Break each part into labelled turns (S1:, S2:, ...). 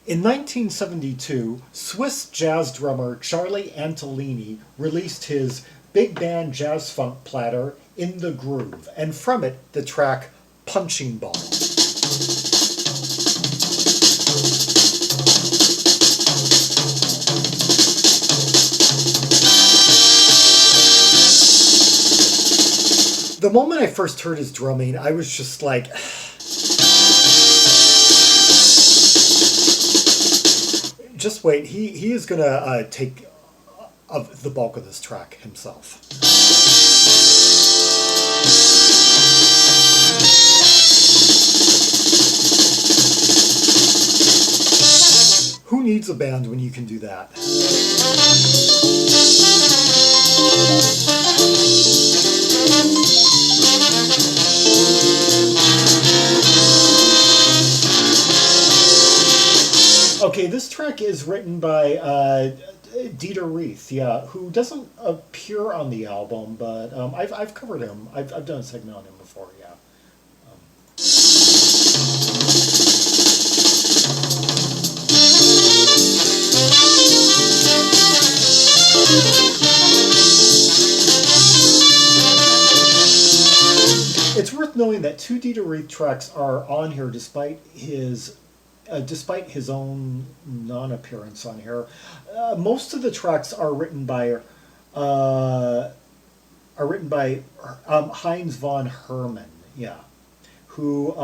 S1: In 1972, Swiss jazz drummer Charly Antolini released his big band jazz funk platter In the Groove, and from it the track Punching Ball. The moment I first heard his drumming, I was just like, just wait, he is going to take the bulk of this track himself. Who needs a band when you can do that? Okay, this track is written by Dieter Reith, yeah, who doesn't appear on the album, but I've covered him. I've done a segment on him before, yeah. It's worth knowing that 2 Dieter Reith tracks are on here despite his own non-appearance on here. Most of the tracks are written by Heinz von Herman, yeah, who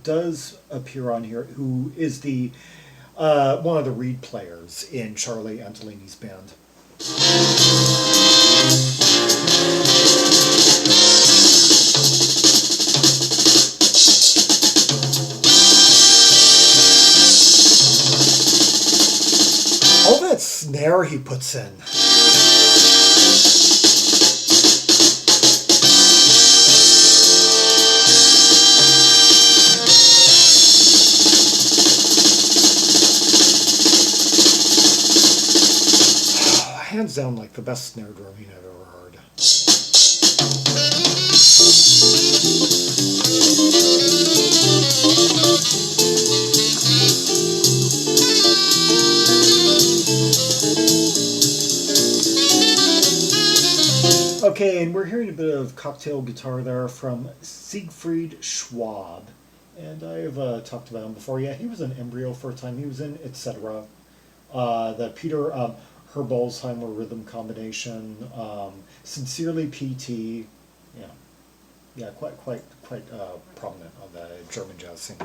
S1: does appear on here, who is the one of the reed players in Charly Antolini's band. All that snare he puts in. Hands down, like the best snare drumming I've ever heard. Okay, and we're hearing a bit of cocktail guitar there from Siegfried Schwab. And I've talked about him before. Yeah, he was in Embryo for a time. He was in Etc. The Peter Herbolzheimer rhythm combination. Sincerely PT. Yeah, quite prominent on the German jazz scene.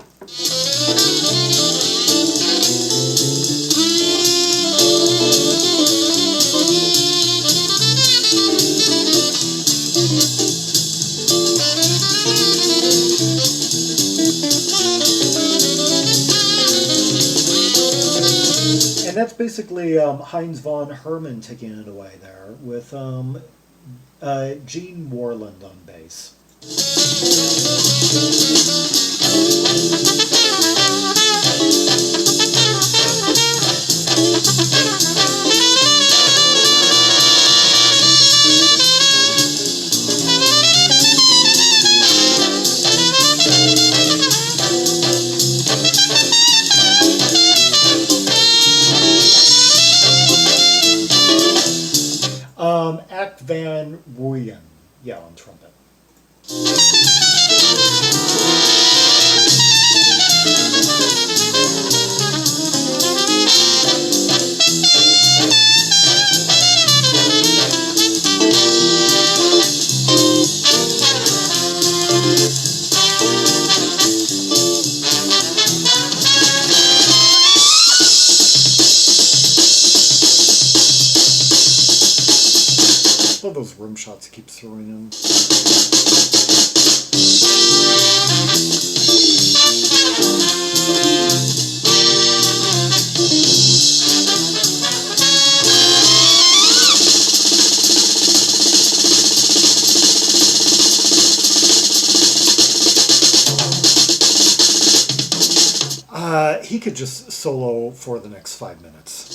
S1: And that's basically Heinz von Herman taking it away there with Gene Warland on bass. Act van Rooyen, yeah, on trumpet. All those room shots he keeps throwing in. He could just solo for the next 5 minutes.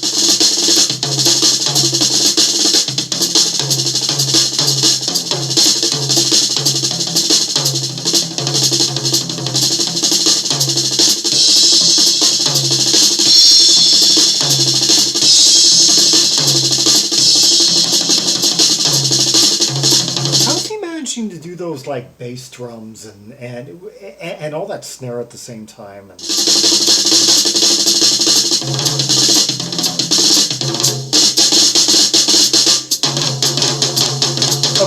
S1: those like bass drums and all that snare at the same time. And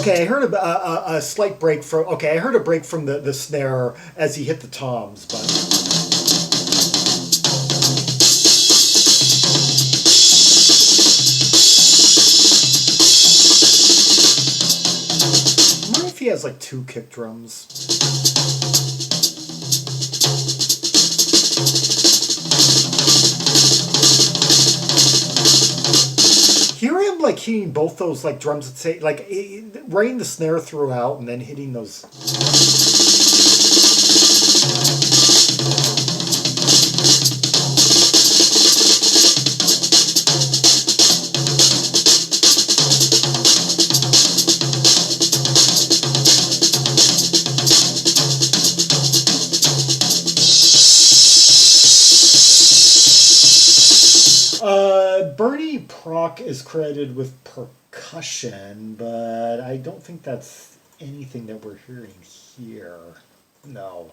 S1: okay, I heard a slight break from. Okay, I heard a break from the snare as he hit the toms, but. He has like 2 kick drums. Hear him like hitting both those like drums at say like running the snare throughout and then hitting those. Berni Prock is credited with percussion, but I don't think that's anything that we're hearing here. No.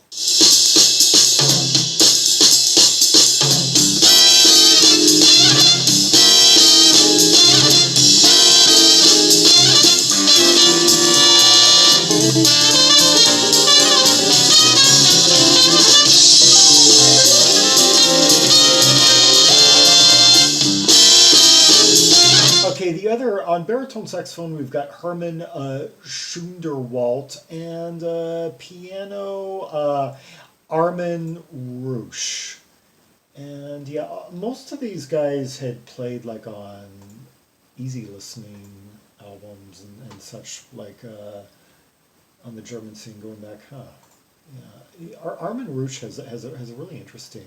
S1: Okay, the other, on baritone saxophone, we've got Herman Schoonderwalt, and piano, Armin Rusch. And yeah, most of these guys had played like on easy listening albums and such, like on the German scene going back, Yeah, Armin Rusch has a really interesting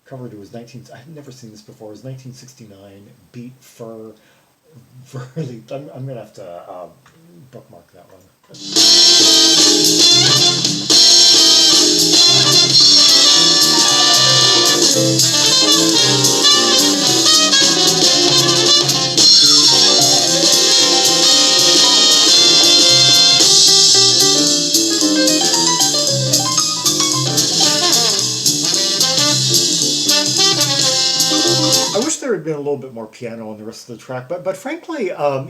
S1: cover to his I've never seen this before. His 1969 Beat Fur. Really, I'm gonna have to bookmark that one. I wish there had been a little bit more piano on the rest of the track, but frankly, I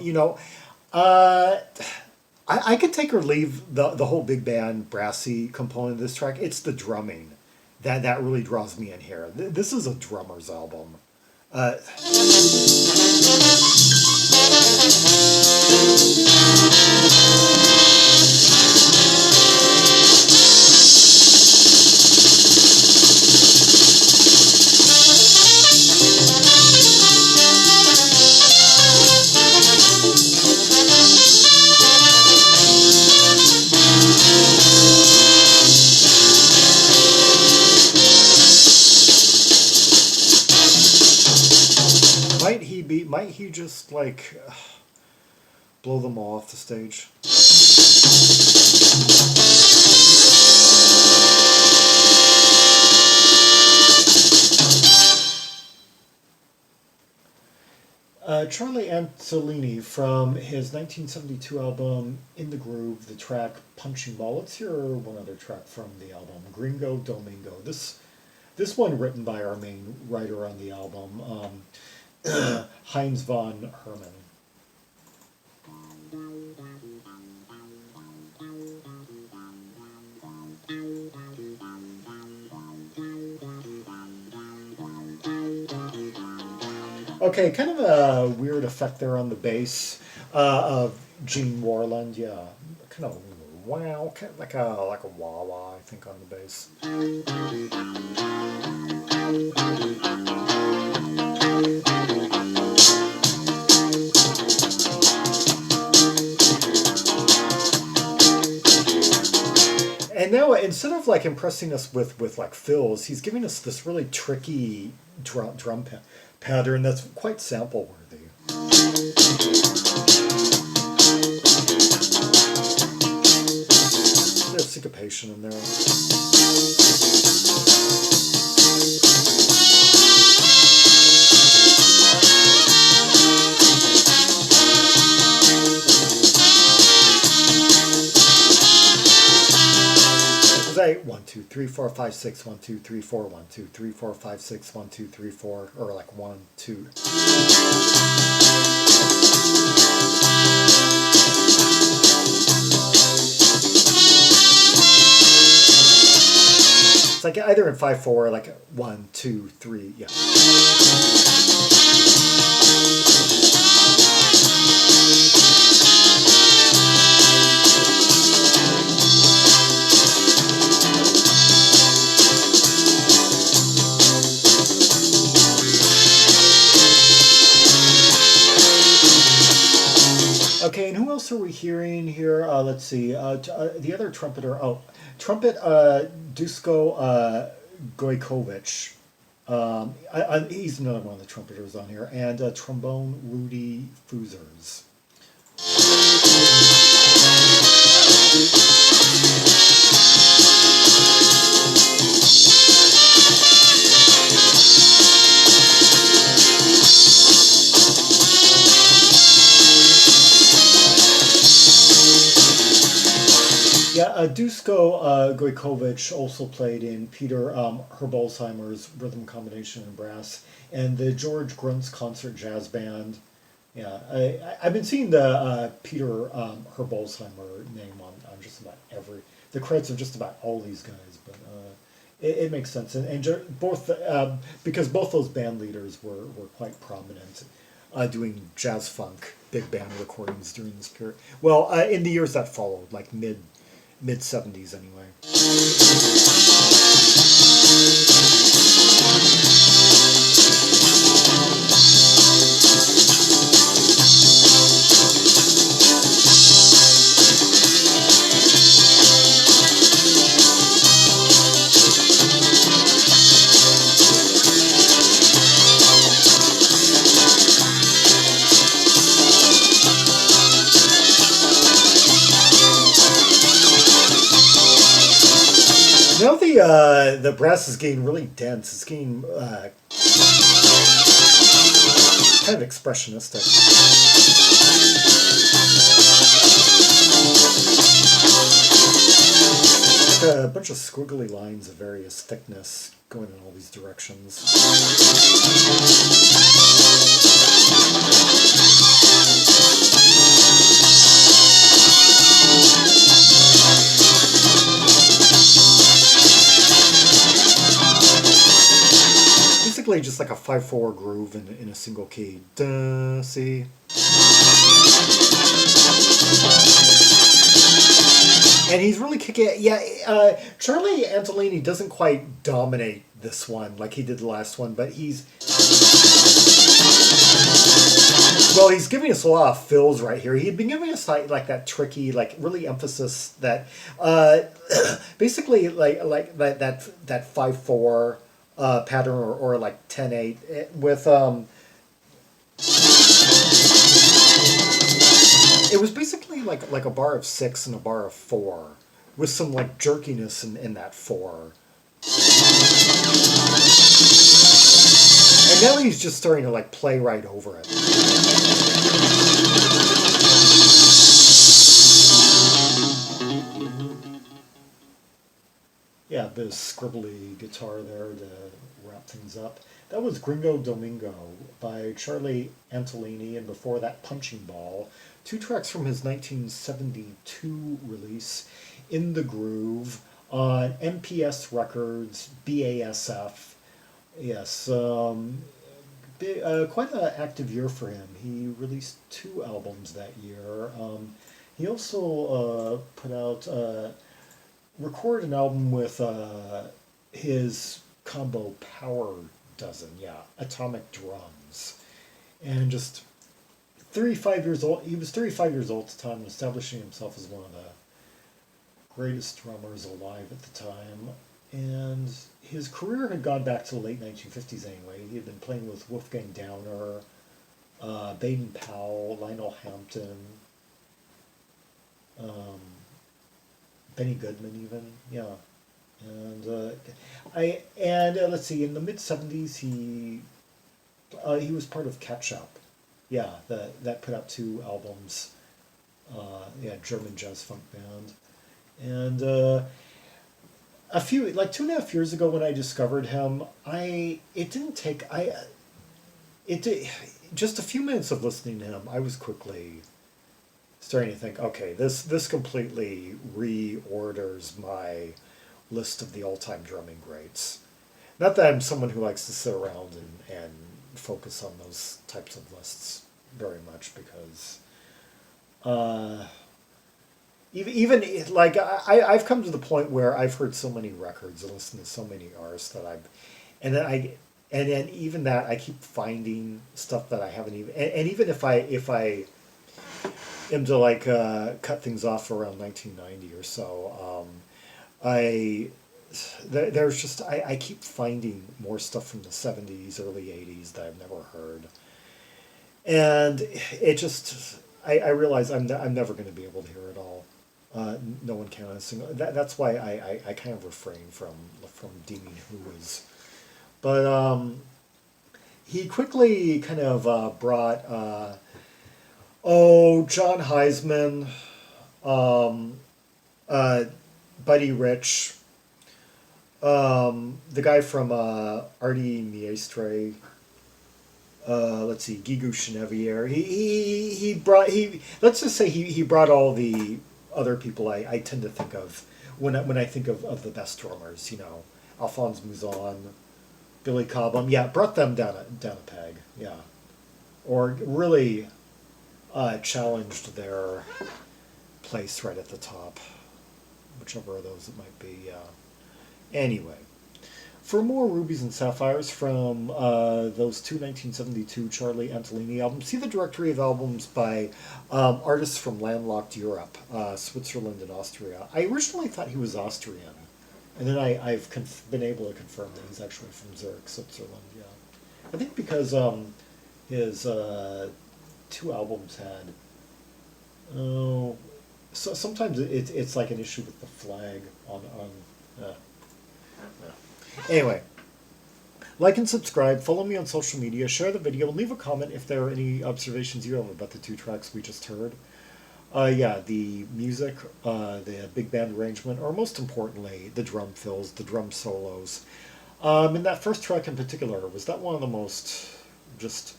S1: could take or leave the whole big band brassy component of this track. It's the drumming that really draws me in here. This is a drummer's album. Might he just like blow them all off the stage? Charly Antolini from his 1972 album In the Groove, the track Punching Ball. Let's hear one other track from the album, Gringo Domingo. This one written by our main writer on the album, Heinz von Herman. Okay, kind of a weird effect there on the bass of Gene Warland. Yeah, kind of wow, kind of like a wah wah, I think, on the bass. And now, instead of like impressing us with like fills, he's giving us this really tricky drum pattern that's quite sample worthy. There's syncopation in there. right? 1, 2, 3, 4, 5, 6, 1, 2, 3, 4, 1, 2, 3, 4, 5, 6, 1, 2, 3, 4, or like 1, 2. It's like either in 5/4, like 1, 2, 3, yeah. Okay, and who else are we hearing here? Let's see. The other trumpeter. Oh, trumpet Dusko Gojkovic. He's another one of the trumpeters on here. And trombone Rudy Fuzers. Yeah, Dusko Gojkovic also played in Peter Herbolzheimer's Rhythm Combination and Brass and the George Gruntz Concert Jazz Band. Yeah, I've been seeing the Peter Herbolzheimer name on just about the credits of just about all these guys, but it makes sense. And both, because both those band leaders were quite prominent doing jazz funk big band recordings during this period. Well, in the years that followed, like mid-70s anyway. Now the brass is getting really dense. It's getting kind of expressionistic. Like a bunch of squiggly lines of various thickness going in all these directions. Basically just like a 5/4 groove in a single key. Duh, see? And he's really kicking it. Yeah, Charly Antolini doesn't quite dominate this one like he did the last one, but he's giving us a lot of fills right here. He'd been giving us like that tricky, like really emphasis that basically like that 5/4 pattern or like 10/8 with it was basically like a bar of 6 and a bar of 4 with some like jerkiness in that 4. And now he's just starting to like play right over it. Yeah, a bit of scribbly guitar there to wrap things up. That was Gringo Domingo by Charly Antolini, and before that, Punching Ball. 2 tracks from his 1972 release, In the Groove, on MPS Records, BASF. Yes, quite an active year for him. He released 2 albums that year. He also recorded an album with his combo Power Dozen, Atomic Drums. And just 35 years old, he was 35 years old at the time, establishing himself as one of the greatest drummers alive at the time. And his career had gone back to the late 1950s anyway. He had been playing with Wolfgang Downer, Baden Powell, Lionel Hampton, Benny Goodman even, yeah. And let's see, in the mid-70s he was part of Catch Up. Yeah, that put out 2 albums. German jazz funk band. And a few, like 2.5 years ago when I discovered him, it didn't take, it did, just a few minutes of listening to him, I was quickly starting to think, okay, this completely reorders my list of the all-time drumming greats. Not that I'm someone who likes to sit around and focus on those types of lists very much, because even like I've come to the point where I've heard so many records and listened to so many artists that and then and then even that I keep finding stuff that I haven't even, and even if I am to like cut things off around 1990 or so, there's just I keep finding more stuff from the 70s, early 80s that I've never heard, and it just I realize I'm never going to be able to hear it all. No one can on a single. That's why I kind of refrain from deeming who is. But he quickly kind of brought John Heisman, Buddy Rich, the guy from Artie Maestre. Let's see, Guigou Chenevier. Let's just say he brought all the other people I tend to think of when I think of the best drummers. You know, Alphonse Mouzon, Billy Cobham. Yeah, brought them down a peg. Yeah, or really challenged their place right at the top, whichever of those it might be. Yeah. Anyway. For more Rubies and Sapphires from those two 1972 Charly Antolini albums, see the directory of albums by artists from landlocked Europe, Switzerland and Austria. I originally thought he was Austrian, and then I've been able to confirm that he's actually from Zurich, Switzerland, yeah. I think because his two albums had, so sometimes it's like an issue with the flag on Anyway, like and subscribe, follow me on social media, share the video, and leave a comment if there are any observations you have about the two tracks we just heard. Yeah, the music, the big band arrangement, or most importantly, the drum fills, the drum solos. And that first track in particular, was that one of the most just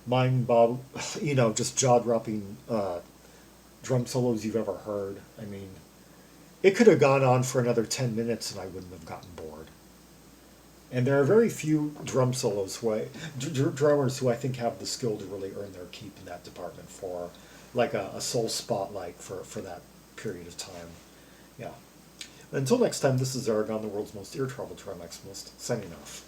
S1: just jaw-dropping drum solos you've ever heard? I mean, it could have gone on for another 10 minutes and I wouldn't have gotten bored. And there are very few drum solos drummers who I think have the skill to really earn their keep in that department for like a sole spotlight for that period of time. Yeah. Until next time, this is Zaragon, the world's most ear-troubled drum maximalist, signing off.